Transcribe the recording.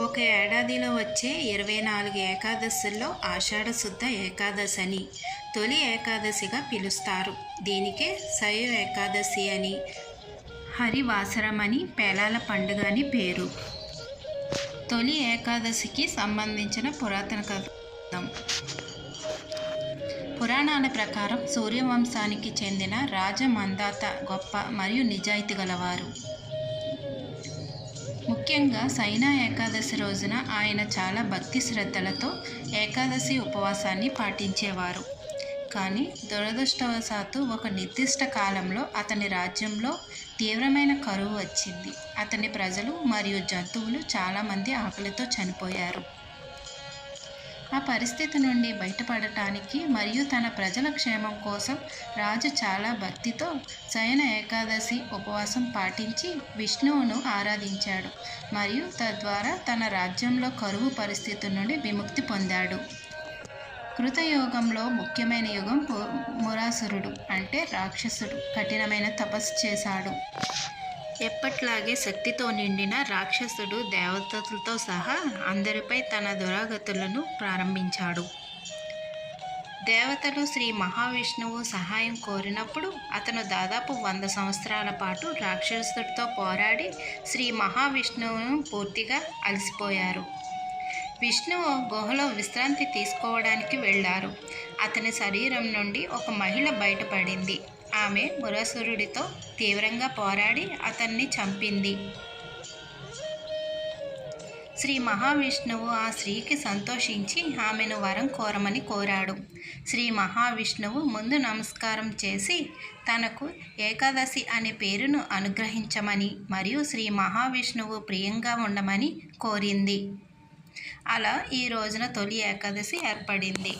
ఒక ఏడాదిలో వచ్చే 24 ఏకాదశుల్లో ఆషాఢ శుద్ధ ఏకాదశి అని తొలి ఏకాదశిగా పిలుస్తారు. దీనికే శయవ ఏకాదశి అని, హరివాసరం అని, పేలాల పండుగ అని పేరు. తొలి ఏకాదశికి సంబంధించిన పురాతన కథ. పురాణాల ప్రకారం సూర్యవంశానికి చెందిన రాజమందాత గొప్ప మరియు నిజాయితీ గలవారు. ముఖ్యంగా శయన ఏకాదశి రోజున ఆయన చాలా భక్తి శ్రద్ధలతో ఏకాదశి ఉపవాసాన్ని పాటించేవారు. కానీ దురదృష్టవశాత్తు ఒక నిర్దిష్ట కాలంలో అతని రాజ్యంలో తీవ్రమైన కరువు వచ్చింది. అతని ప్రజలు మరియు జంతువులు చాలామంది ఆకలితో చనిపోయారు. ఆ పరిస్థితి నుండి బయటపడటానికి మరియు తన ప్రజల క్షేమం కోసం రాజు చాలా భక్తితో శయన ఏకాదశి ఉపవాసం పాటించి విష్ణువును ఆరాధించాడు మరియు తద్వారా తన రాజ్యంలో కరువు పరిస్థితి నుండి విముక్తి పొందాడు. కృతయుగంలో ముఖ్యమైన యుగం మురాసురుడు అంటే రాక్షసుడు కఠినమైన తపస్సు చేశాడు. ఎప్పట్లాగే శక్తితో నిండిన రాక్షసుడు దేవతలతో సహా అందరిపై తన దురాగతులను ప్రారంభించాడు. దేవతలు శ్రీ మహావిష్ణువు సహాయం కోరినప్పుడు అతను దాదాపు 100 సంవత్సరాల పాటు రాక్షసుడితో పోరాడి శ్రీ మహావిష్ణువును పూర్తిగా అలసిపోయారు. విష్ణువు గుహలో విశ్రాంతి తీసుకోవడానికి వెళ్ళారు. అతని శరీరం నుండి ఒక మహిళ బయటపడింది. ఆమె మురాసురుడితో తీవ్రంగా పోరాడి అతన్ని చంపింది. శ్రీ మహావిష్ణువు ఆ స్త్రీకి సంతోషించి ఆమెను వరం కోరమని కోరాడు. శ్రీ మహావిష్ణువు ముందు నమస్కారం చేసి తనకు ఏకాదశి అనే పేరును అనుగ్రహించమని మరియు శ్రీ మహావిష్ణువు ప్రియంగా ఉండమని కోరింది. అలా ఈ రోజున తొలి ఏకాదశి ఏర్పడింది.